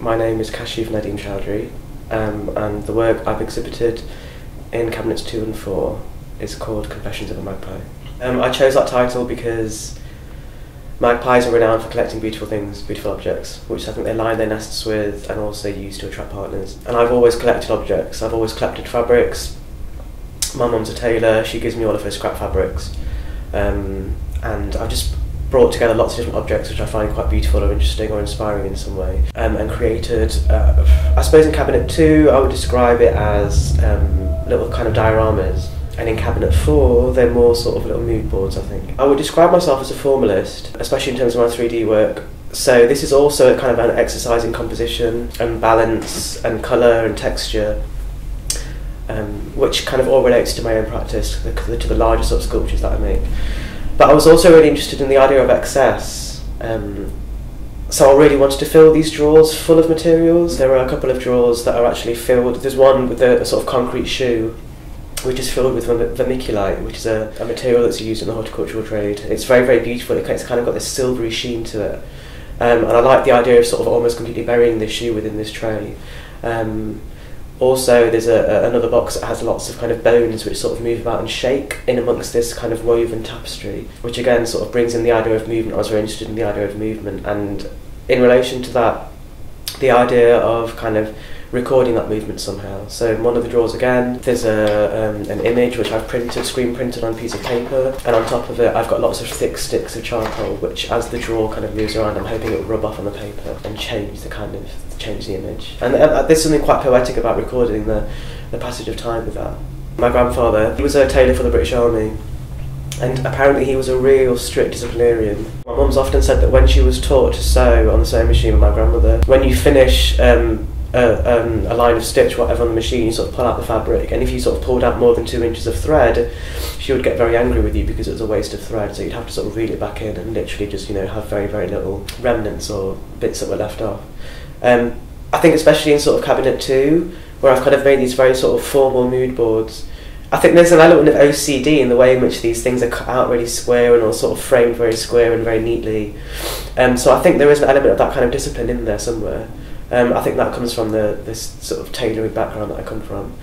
My name is Kashif Nadim Chaudry, and the work I've exhibited in cabinets 2 and 4 is called Confessions of a Magpie. I chose that title because magpies are renowned for collecting beautiful things, beautiful objects, which I think they line their nests with and also use to attract partners. And I've always collected objects. I've always collected fabrics. My mum's a tailor, she gives me all of her scrap fabrics. And I've just brought together lots of different objects which I find quite beautiful or interesting or inspiring in some way, and created, I suppose in cabinet 2 I would describe it as little kind of dioramas, and in cabinet 4 they're more sort of little mood boards, I think. I would describe myself as a formalist, especially in terms of my 3D work. So this is also a kind of an exercise in composition and balance and colour and texture, which kind of all relates to my own practice, to the larger sort of sculptures that I make. But I was also really interested in the idea of excess, so I really wanted to fill these drawers full of materials. There are a couple of drawers that are actually filled. There's one with a sort of concrete shoe, which is filled with vermiculite, which is a material that's used in the horticultural trade. It's very, very beautiful. It's kind of got this silvery sheen to it, and I like the idea of sort of almost completely burying this shoe within this tray. Also, there's another box that has lots of kind of bones which sort of move about and shake in amongst this kind of woven tapestry, which again sort of brings in the idea of movement. I was very interested in the idea of movement, and in relation to that, the idea of kind of recording that movement somehow. So in one of the drawers again, there's an image which I've screen printed on a piece of paper, and on top of it I've got lots of thick sticks of charcoal, which as the drawer kind of moves around, I'm hoping it will rub off on the paper and change the image. And there's something quite poetic about recording the passage of time with that. My grandfather, he was a tailor for the British Army, and apparently he was a real strict disciplinarian. My mum's often said that when she was taught to sew on the sewing machine with my grandmother, when you finish a line of stitch, whatever, on the machine, you sort of pull out the fabric, and if you sort of pulled out more than 2 inches of thread, she would get very angry with you because it was a waste of thread, so you'd have to sort of reel it back in and literally just, have very, very little remnants or bits that were left off. I think especially in sort of cabinet 2, where I've kind of made these very sort of formal mood boards, I think there's an element of OCD in the way in which these things are cut out really square and all sort of framed very square and very neatly. So I think there is an element of that kind of discipline in there somewhere. I think that comes from this sort of tailoring background that I come from.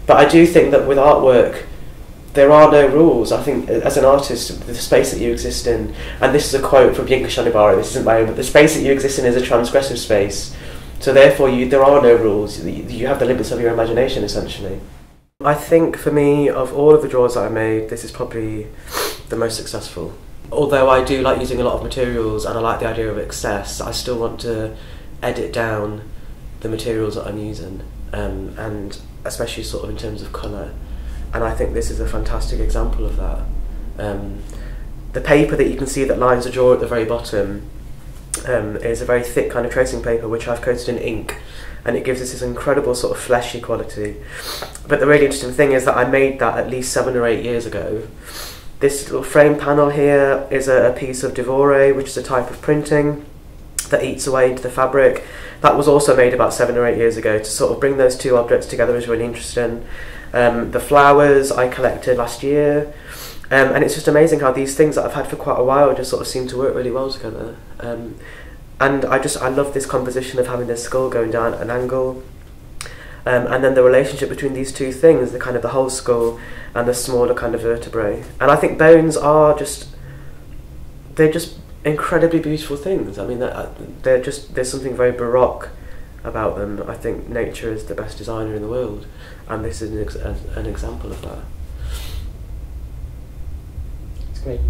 But I do think that with artwork, there are no rules. I think as an artist, the space that you exist in, and this is a quote from Yinka Shonibara, this isn't my own, but the space that you exist in is a transgressive space. So therefore there are no rules. You have the limits of your imagination, essentially. I think for me, of all of the drawers that I made, this is probably the most successful. Although I do like using a lot of materials and I like the idea of excess, I still want to edit down the materials that I'm using, and especially sort of in terms of colour. And I think this is a fantastic example of that. The paper that you can see that lines the drawer at the very bottom is a very thick kind of tracing paper which I've coated in ink, and it gives us this incredible sort of fleshy quality. But the really interesting thing is that I made that at least 7 or 8 years ago. This little frame panel here is a piece of Devore, which is a type of printing that eats away into the fabric. That was also made about 7 or 8 years ago. To sort of bring those two objects together is really interesting. The flowers I collected last year, and it's just amazing how these things that I've had for quite a while just sort of seem to work really well together. And I love this composition of having this skull going down at an angle, and then the relationship between these two things, the kind of the whole skull and the smaller kind of vertebrae. And I think bones are they're just incredibly beautiful things. I mean, there's something very baroque about them. I think nature is the best designer in the world, and this is an example of that. It's great.